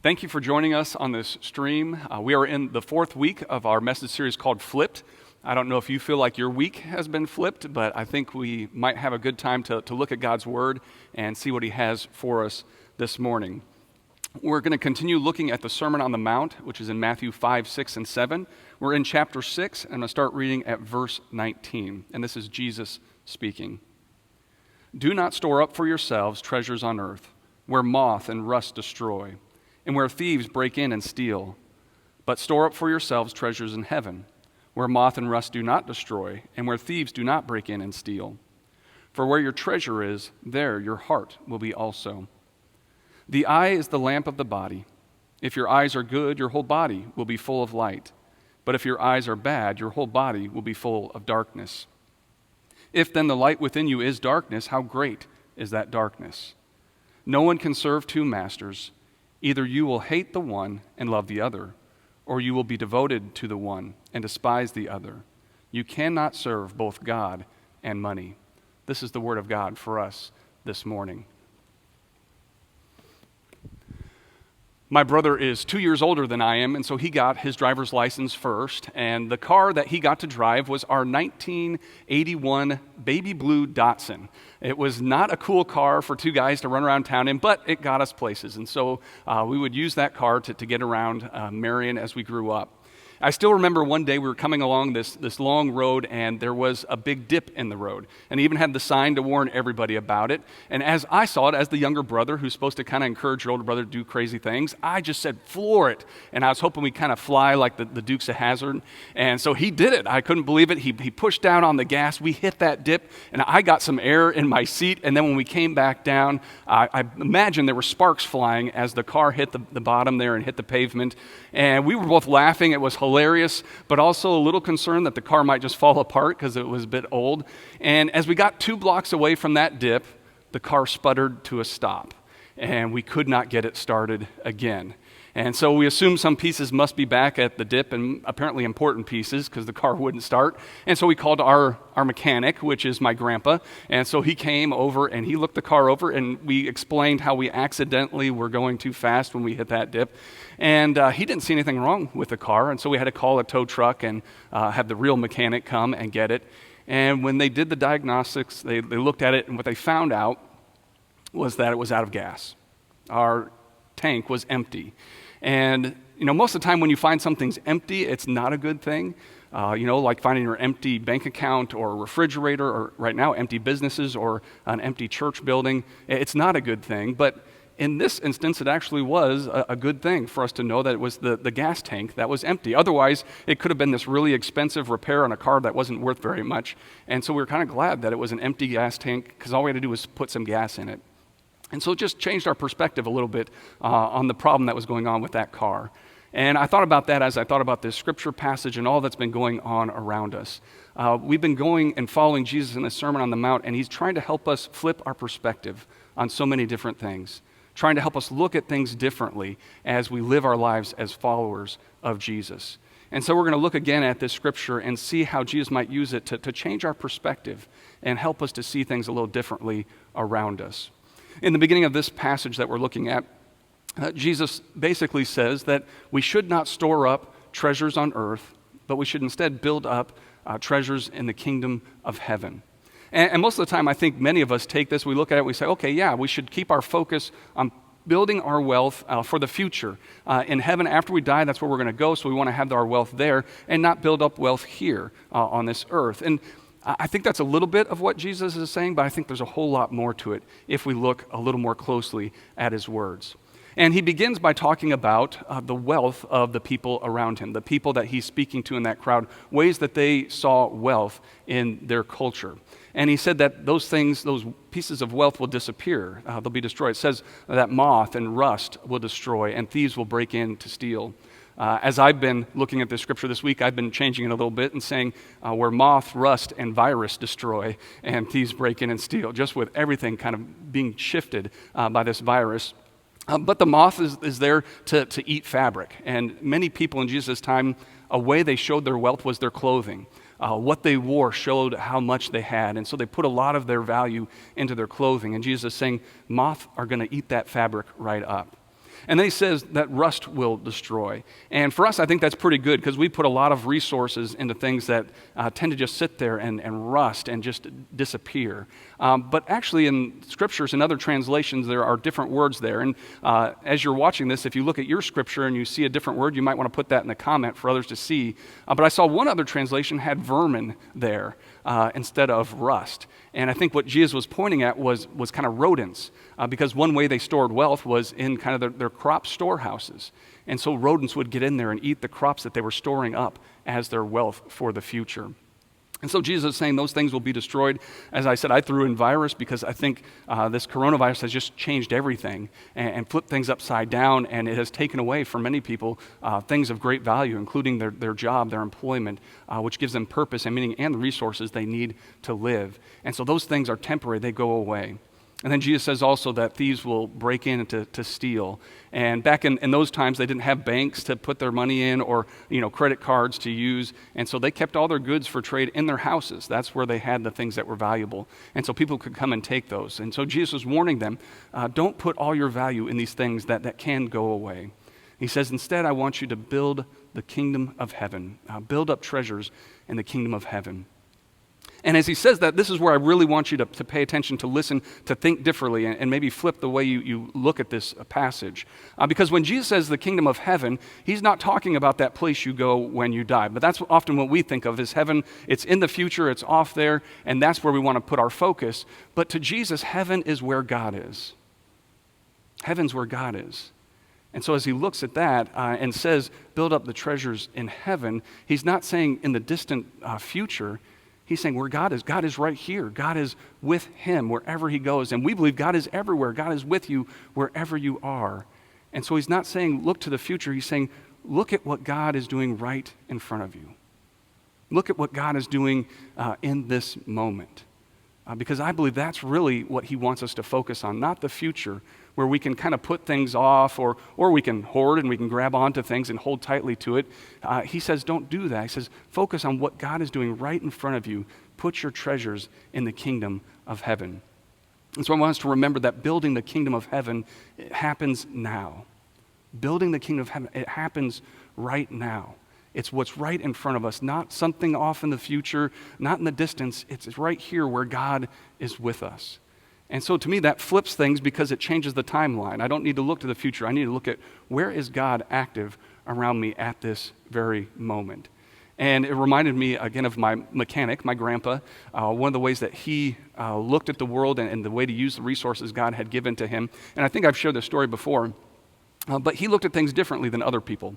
Thank you for joining us on this stream. We are in the fourth week of our message series called Flipped. I don't know if you feel like your week has been flipped, but I think we might have a good time to look at God's Word and see what He has for us this morning. We're going to continue looking at the Sermon on the Mount, which is in Matthew 5, 6, and 7. We're in chapter 6, and I'm going to start reading at verse 19, and this is Jesus speaking. Do not store up for yourselves treasures on earth, where moth and rust destroy, and where thieves break in and steal. But store up for yourselves treasures in heaven, where moth and rust do not destroy, and where thieves do not break in and steal. For where your treasure is, there your heart will be also. The eye is the lamp of the body. If your eyes are good, your whole body will be full of light. But if your eyes are bad, your whole body will be full of darkness. If then the light within you is darkness, how great is that darkness? No one can serve two masters. Either you will hate the one and love the other, or you will be devoted to the one and despise the other. You cannot serve both God and money. This is the word of God for us this morning. My brother is 2 years older than I am, and so he got his driver's license first, and the car that he got to drive was our 1981 baby blue Datsun. It was not a cool car for two guys to run around town in, but it got us places, and so we would use that car to get around Marion as we grew up. I still remember one day we were coming along this long road, and there was a big dip in the road. And he even had the sign to warn everybody about it. And as I saw it, as the younger brother, who's supposed to kind of encourage your older brother to do crazy things, I just said, floor it. And I was hoping we'd kind of fly like the Dukes of Hazzard. And so he did it. I couldn't believe it. He pushed down on the gas. We hit that dip, and I got some air in my seat. And then when we came back down, I imagine there were sparks flying as the car hit the bottom there and hit the pavement. And we were both laughing. It was hilarious, but also a little concerned that the car might just fall apart because it was a bit old. And as we got 2 blocks away from that dip, the car sputtered to a stop, and we could not get it started again. And so we assumed some pieces must be back at the dip, and apparently important pieces because the car wouldn't start. And so we called our mechanic, which is my grandpa. And so he came over and he looked the car over, and we explained how we accidentally were going too fast when we hit that dip. And he didn't see anything wrong with the car, and so we had to call a tow truck and have the real mechanic come and get it. And when they did the diagnostics, they looked at it, and what they found out was that it was out of gas. Our tank was empty. And, most of the time when you find something's empty, it's not a good thing. Like finding your empty bank account or refrigerator, or right now, empty businesses or an empty church building. It's not a good thing. But in this instance, it actually was a good thing for us to know that it was the gas tank that was empty. Otherwise, it could have been this really expensive repair on a car that wasn't worth very much. And so we were kind of glad that it was an empty gas tank because all we had to do was put some gas in it. And so it just changed our perspective a little bit on the problem that was going on with that car. And I thought about that as I thought about this scripture passage and all that's been going on around us. We've been going and following Jesus in the Sermon on the Mount, and He's trying to help us flip our perspective on so many different things, trying to help us look at things differently as we live our lives as followers of Jesus. And so we're going to look again at this scripture and see how Jesus might use it to change our perspective and help us to see things a little differently around us. In the beginning of this passage that we're looking at, Jesus basically says that we should not store up treasures on earth, but we should instead build up treasures in the kingdom of heaven. And most of the time, I think many of us take this, we look at it, we say, okay, yeah, we should keep our focus on building our wealth for the future. In heaven, after we die, that's where we're going to go, so we want to have our wealth there and not build up wealth here on this earth. And I think that's a little bit of what Jesus is saying, but I think there's a whole lot more to it if we look a little more closely at His words. And He begins by talking about the wealth of the people around Him, the people that He's speaking to in that crowd, ways that they saw wealth in their culture. And He said that those things, those pieces of wealth will disappear. They'll be destroyed. It says that moth and rust will destroy, and thieves will break in to steal. As I've been looking at this scripture this week, I've been changing it a little bit and saying where moth, rust, and virus destroy, and thieves break in and steal, just with everything kind of being shifted by this virus. But the moth is there to eat fabric. And many people in Jesus' time, a way they showed their wealth was their clothing. What they wore showed how much they had. And so they put a lot of their value into their clothing. And Jesus is saying, moth are going to eat that fabric right up. And then he says that rust will destroy. And for us, I think that's pretty good because we put a lot of resources into things that tend to just sit there and rust and just disappear. But actually in scriptures and other translations, there are different words there. And as you're watching this, if you look at your scripture and you see a different word, you might want to put that in the comment for others to see. But I saw one other translation had vermin there instead of rust. And I think what Jesus was pointing at was kind of rodents, because one way they stored wealth was in kind of their crop storehouses. And so rodents would get in there and eat the crops that they were storing up as their wealth for the future. And so Jesus is saying those things will be destroyed. As I said, I threw in virus because I think this coronavirus has just changed everything and flipped things upside down, and it has taken away from many people things of great value, including their job, their employment, which gives them purpose and meaning and the resources they need to live. And so those things are temporary, they go away. And then Jesus says also that thieves will break in to steal. And back in those times, they didn't have banks to put their money in or credit cards to use. And so they kept all their goods for trade in their houses. That's where they had the things that were valuable. And so people could come and take those. And so Jesus was warning them, don't put all your value in these things that can go away. He says, instead, I want you to build the kingdom of heaven. Build up treasures in the kingdom of heaven. And as he says that, this is where I really want you to pay attention, to listen, to think differently, and maybe flip the way you look at this passage. Because when Jesus says the kingdom of heaven, he's not talking about that place you go when you die. But that's often what we think of as heaven. It's in the future, it's off there, and that's where we want to put our focus. But to Jesus, heaven is where God is. Heaven's where God is. And so as he looks at that and says, build up the treasures in heaven, he's not saying in the distant future. He's saying where God is right here. God is with him wherever he goes. And we believe God is everywhere. God is with you wherever you are. And so he's not saying look to the future. He's saying look at what God is doing right in front of you. Look at what God is doing in this moment. Because I believe that's really what he wants us to focus on, not the future, where we can kind of put things off or we can hoard and we can grab onto things and hold tightly to it. He says, don't do that. He says, focus on what God is doing right in front of you. Put your treasures in the kingdom of heaven. And so I want us to remember that building the kingdom of heaven, it happens now. Building the kingdom of heaven, it happens right now. It's what's right in front of us, not something off in the future, not in the distance. It's right here where God is with us. And so to me, that flips things because it changes the timeline. I don't need to look to the future. I need to look at where is God active around me at this very moment. And it reminded me, again, of my mechanic, my grandpa. One of the ways that he looked at the world and the way to use the resources God had given to him. And I think I've shared this story before. But he looked at things differently than other people.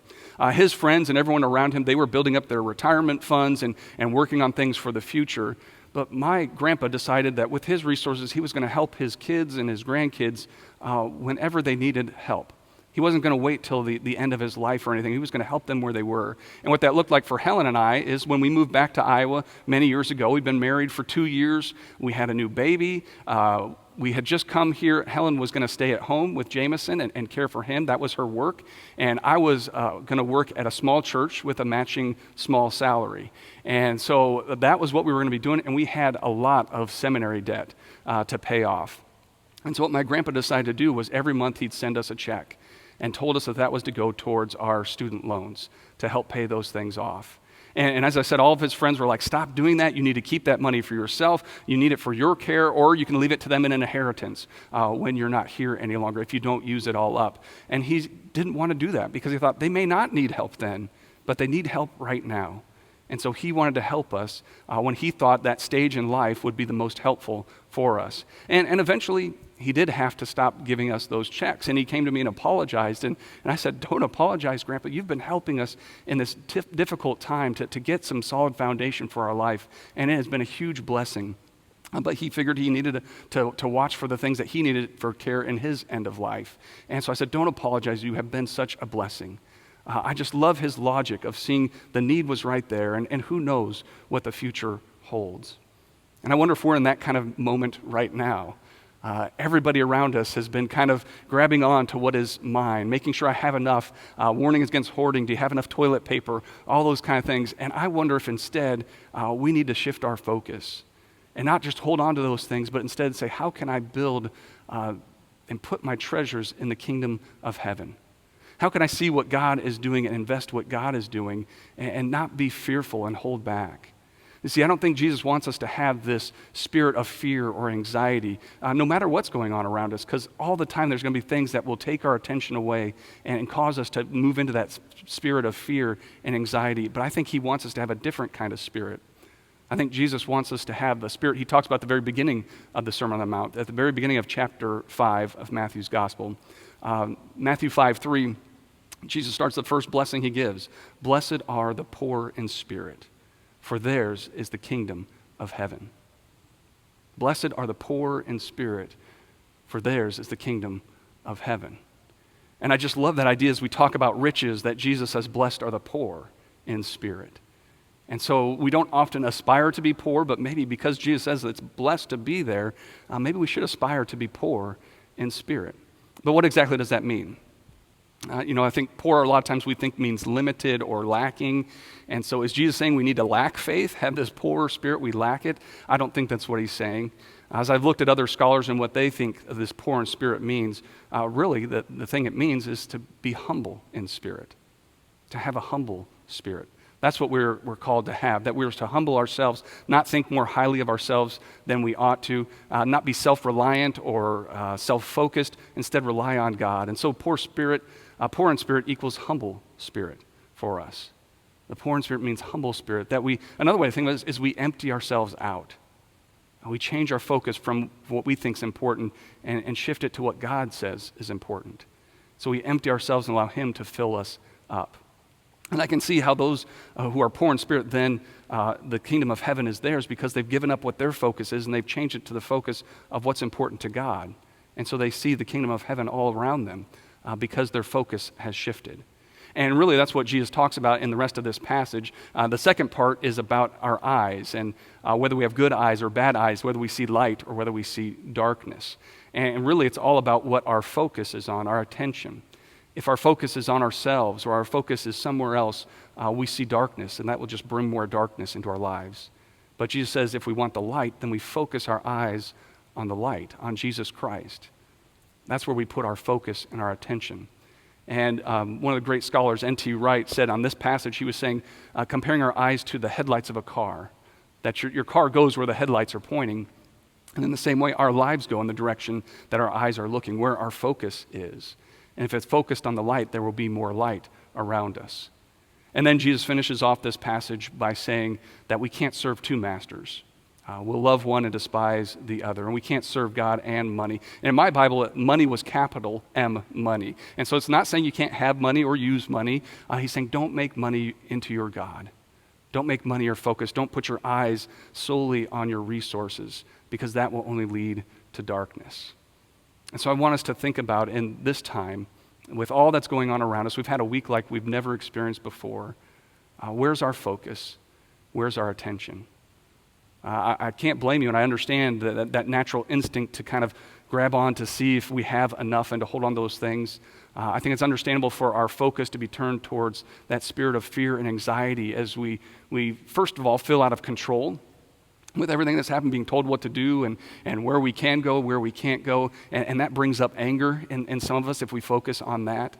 His friends and everyone around him, they were building up their retirement funds and working on things for the future. But my grandpa decided that with his resources, he was going to help his kids and his grandkids whenever they needed help. He wasn't going to wait till the end of his life or anything. He was going to help them where they were. And what that looked like for Helen and I is when we moved back to Iowa many years ago, we'd been married for 2 years. We had a new baby. We had just come here. Helen was going to stay at home with Jameson and care for him. That was her work. And I was going to work at a small church with a matching small salary. And so that was what we were going to be doing. And we had a lot of seminary debt to pay off. And so what my grandpa decided to do was every month he'd send us a check and told us that was to go towards our student loans to help pay those things off. And as I said, all of his friends were like, stop doing that. You need to keep that money for yourself. You need it for your care, or you can leave it to them in an inheritance when you're not here any longer if you don't use it all up. And he didn't want to do that because he thought they may not need help then, but they need help right now. And so he wanted to help us when he thought that stage in life would be the most helpful for us. And eventually, he did have to stop giving us those checks. And he came to me and apologized. And I said, don't apologize, Grandpa. You've been helping us in this difficult time to get some solid foundation for our life. And it has been a huge blessing. But he figured he needed to watch for the things that he needed for care in his end of life. And so I said, don't apologize. You have been such a blessing. I just love his logic of seeing the need was right there. And who knows what the future holds. And I wonder if we're in that kind of moment right now. Everybody around us has been kind of grabbing on to what is mine, making sure I have enough, warning against hoarding, do you have enough toilet paper, all those kind of things. And I wonder if instead we need to shift our focus and not just hold on to those things, but instead say, how can I build and put my treasures in the kingdom of heaven? How can I see what God is doing and invest what God is doing and not be fearful and hold back? You see, I don't think Jesus wants us to have this spirit of fear or anxiety, no matter what's going on around us, because all the time there's going to be things that will take our attention away and cause us to move into that spirit of fear and anxiety. But I think he wants us to have a different kind of spirit. I think Jesus wants us to have the spirit he talks about at the very beginning of the Sermon on the Mount, at the very beginning of chapter 5 of Matthew's Gospel. Matthew 5:3, Jesus starts the first blessing he gives. Blessed are the poor in spirit, for theirs is the kingdom of heaven. Blessed are the poor in spirit, for theirs is the kingdom of heaven. And I just love that idea as we talk about riches, that Jesus says, blessed are the poor in spirit. And so we don't often aspire to be poor, but maybe because Jesus says that it's blessed to be there, maybe we should aspire to be poor in spirit. But what exactly does that mean? I think poor a lot of times we think means limited or lacking. And so is Jesus saying we need to lack faith, have this poor spirit, we lack it? I don't think that's what he's saying. As I've looked at other scholars and what they think this poor in spirit means, really the thing it means is to be humble in spirit, to have a humble spirit. That's what we're called to have, that we're to humble ourselves, not think more highly of ourselves than we ought to, not be self-reliant or self-focused, instead rely on God. And so poor in spirit equals humble spirit for us. The poor in spirit means humble spirit, that another way to think of it is we empty ourselves out. We change our focus from what we think is important and shift it to what God says is important. So we empty ourselves and allow him to fill us up. And I can see how those who are poor in spirit, then the kingdom of heaven is theirs because they've given up what their focus is and they've changed it to the focus of what's important to God. And so they see the kingdom of heaven all around them because their focus has shifted. And really that's what Jesus talks about in the rest of this passage. The second part is about our eyes and whether we have good eyes or bad eyes, whether we see light or whether we see darkness. And really it's all about what our focus is on, our attention. If our focus is on ourselves or our focus is somewhere else, we see darkness, and that will just bring more darkness into our lives. But Jesus says if we want the light, then we focus our eyes on the light, on Jesus Christ. That's where we put our focus and our attention. And one of the great scholars, N.T. Wright, said on this passage, he was saying, comparing our eyes to the headlights of a car, that your car goes where the headlights are pointing, and in the same way, our lives go in the direction that our eyes are looking, where our focus is. And if it's focused on the light, there will be more light around us. And then Jesus finishes off this passage by saying that we can't serve two masters. We'll love one and despise the other. And we can't serve God and money. And in my Bible, money was capital M, money. And so it's not saying you can't have money or use money. He's saying don't make money into your God. Don't make money your focus. Don't put your eyes solely on your resources because that will only lead to darkness. And so I want us to think about in this time, with all that's going on around us, we've had a week like we've never experienced before. Where's our focus? Where's our attention? I can't blame you, and I understand that natural instinct to kind of grab on to see if we have enough and to hold on to those things. I think it's understandable for our focus to be turned towards that spirit of fear and anxiety as we first of all feel out of control with everything that's happened, being told what to do and where we can go, where we can't go. And that brings up anger in some of us if we focus on that.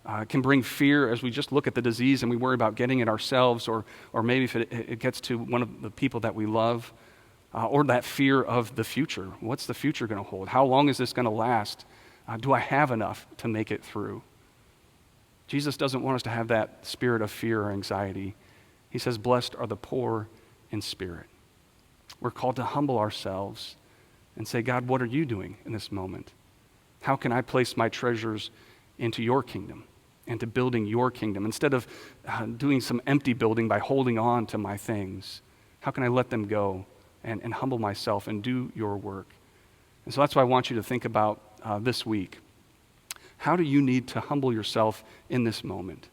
It can bring fear as we just look at the disease and we worry about getting it ourselves or maybe if it gets to one of the people that we love. Or that fear of the future. What's the future going to hold? How long is this going to last? Do I have enough to make it through? Jesus doesn't want us to have that spirit of fear or anxiety. He says, blessed are the poor in spirit. We're called to humble ourselves and say, God, what are you doing in this moment? How can I place my treasures into your kingdom and to building your kingdom? Instead of doing some empty building by holding on to my things, how can I let them go and humble myself and do your work? And so that's what I want you to think about this week. How do you need to humble yourself in this moment?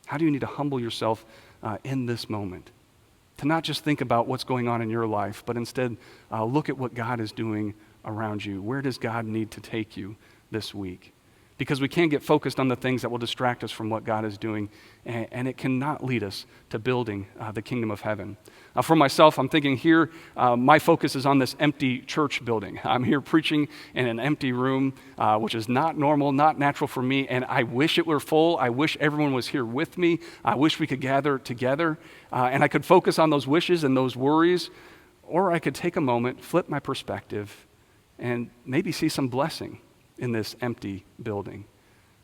How do you need to humble yourself in this moment? To not just think about what's going on in your life, but instead look at what God is doing around you. Where does God need to take you this week? because we can't get focused on the things that will distract us from what God is doing, and it cannot lead us to building the kingdom of heaven. For myself, I'm thinking here, my focus is on this empty church building. I'm here preaching in an empty room, which is not normal, not natural for me, and I wish it were full. I wish everyone was here with me. I wish we could gather together, and I could focus on those wishes and those worries, or I could take a moment, flip my perspective, and maybe see some blessing in this empty building.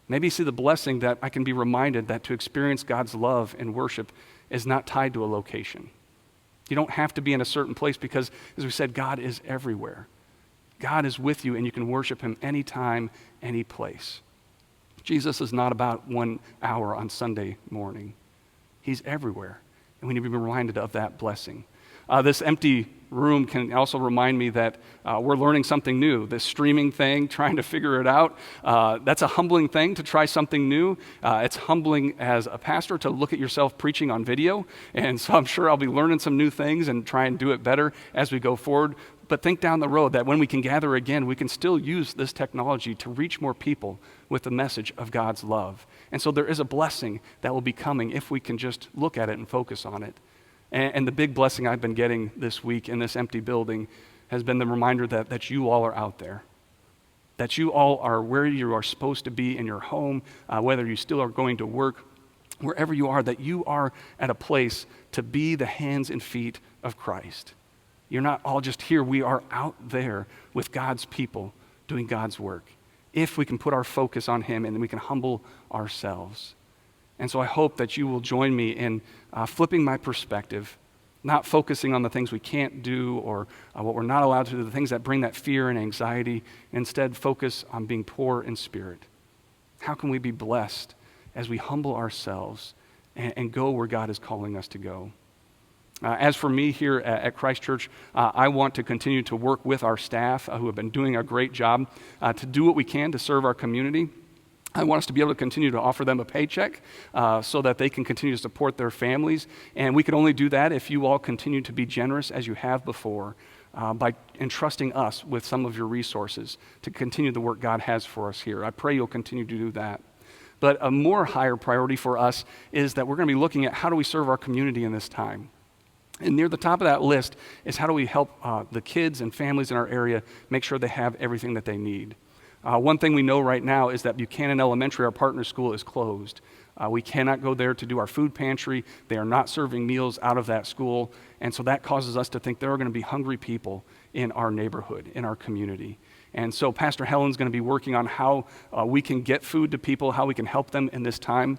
Maybe see the blessing that I can be reminded that to experience God's love and worship is not tied to a location. You don't have to be in a certain place because, as we said, God is everywhere. God is with you and you can worship him anytime, any place. Jesus is not about 1 hour on Sunday morning. He's everywhere, and we need to be reminded of that blessing. This empty room can also remind me that we're learning something new. This streaming thing, trying to figure it out, that's a humbling thing to try something new. It's humbling as a pastor to look at yourself preaching on video, and so I'm sure I'll be learning some new things and try and do it better as we go forward. But think down the road that when we can gather again, we can still use this technology to reach more people with the message of God's love. And so there is a blessing that will be coming if we can just look at it and focus on it. And the big blessing I've been getting this week in this empty building has been the reminder that you all are out there, that you all are where you are supposed to be in your home, whether you still are going to work, wherever you are, that you are at a place to be the hands and feet of Christ. You're not all just here. We are out there with God's people doing God's work. If we can put our focus on him and we can humble ourselves. And so I hope that you will join me in flipping my perspective, not focusing on the things we can't do or what we're not allowed to do, the things that bring that fear and anxiety, and instead focus on being poor in spirit. How can we be blessed as we humble ourselves and go where God is calling us to go? As for me here at Christ Church, I want to continue to work with our staff who have been doing a great job to do what we can to serve our community. I want us to be able to continue to offer them a paycheck so that they can continue to support their families. And we can only do that if you all continue to be generous as you have before by entrusting us with some of your resources to continue the work God has for us here. I pray you'll continue to do that. But a more higher priority for us is that we're going to be looking at how do we serve our community in this time. And near the top of that list is how do we help the kids and families in our area make sure they have everything that they need. One thing we know right now is that Buchanan Elementary, our partner school, is closed. We cannot go there to do our food pantry. They are not serving meals out of that school. And so that causes us to think there are going to be hungry people in our neighborhood, in our community. And so Pastor Helen's going to be working on how we can get food to people, how we can help them in this time.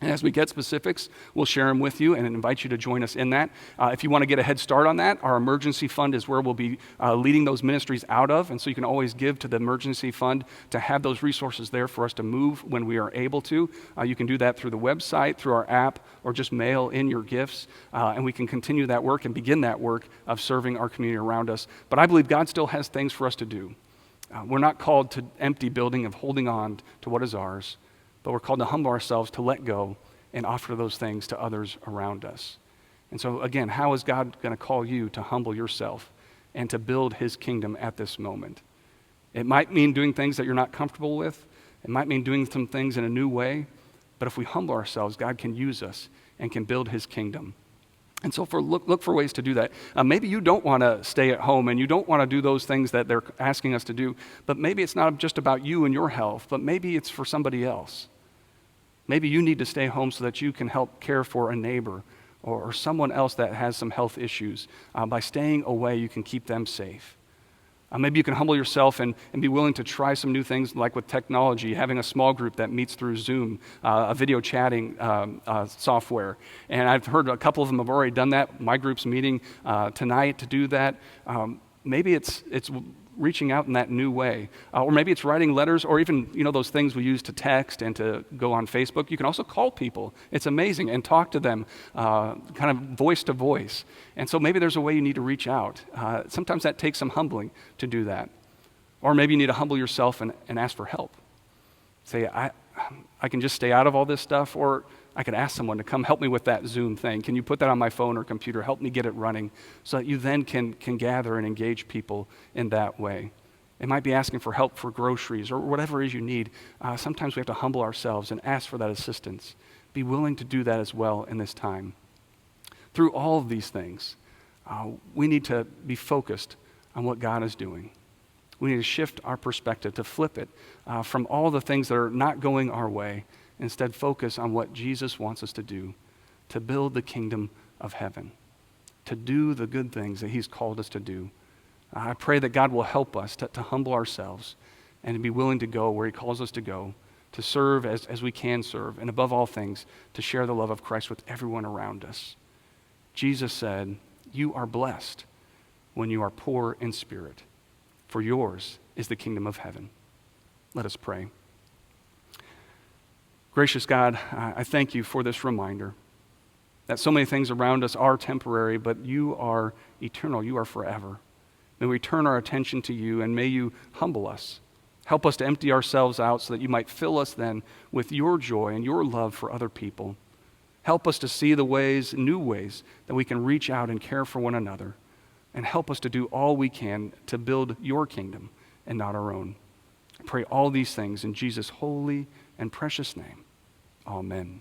And as we get specifics, we'll share them with you and invite you to join us in that. If you want to get a head start on that, our emergency fund is where we'll be leading those ministries out of. And so you can always give to the emergency fund to have those resources there for us to move when we are able to. You can do that through the website, through our app, or just mail in your gifts. And we can continue that work and begin that work of serving our community around us. But I believe God still has things for us to do. We're not called to empty building of holding on to what is ours. But we're called to humble ourselves, to let go, and offer those things to others around us. And so again, how is God going to call you to humble yourself and to build his kingdom at this moment? It might mean doing things that you're not comfortable with. It might mean doing some things in a new way. But if we humble ourselves, God can use us and can build his kingdom. And so look for ways to do that. Maybe you don't want to stay at home and you don't want to do those things that they're asking us to do. But maybe it's not just about you and your health, but maybe it's for somebody else. Maybe you need to stay home so that you can help care for a neighbor or someone else that has some health issues. By staying away, you can keep them safe. Maybe you can humble yourself and be willing to try some new things, like with technology, having a small group that meets through Zoom, a video chatting software. And I've heard a couple of them have already done that. My group's meeting tonight to do that. Maybe it's reaching out in that new way. Or maybe it's writing letters, or even, those things we use to text and to go on Facebook. You can also call people. It's amazing, and talk to them kind of voice to voice. And so maybe there's a way you need to reach out. Sometimes that takes some humbling to do that. Or maybe you need to humble yourself and ask for help. Say, I can just stay out of all this stuff, or I could ask someone to come help me with that Zoom thing. Can you put that on my phone or computer? Help me get it running so that you then can gather and engage people in that way. It might be asking for help for groceries or whatever it is you need. Sometimes we have to humble ourselves and ask for that assistance. Be willing to do that as well in this time. Through all of these things, we need to be focused on what God is doing. We need to shift our perspective, to flip it from all the things that are not going our way. Instead, focus on what Jesus wants us to do, to build the kingdom of heaven, to do the good things that he's called us to do. I pray that God will help us to humble ourselves and to be willing to go where he calls us to go, to serve as we can serve, and above all things, to share the love of Christ with everyone around us. Jesus said, "You are blessed when you are poor in spirit, for yours is the kingdom of heaven." Let us pray. Gracious God, I thank you for this reminder that so many things around us are temporary, but you are eternal, you are forever. May we turn our attention to you, and may you humble us. Help us to empty ourselves out so that you might fill us then with your joy and your love for other people. Help us to see the ways, new ways, that we can reach out and care for one another. And help us to do all we can to build your kingdom and not our own. I pray all these things in Jesus' holy and precious name. Amen.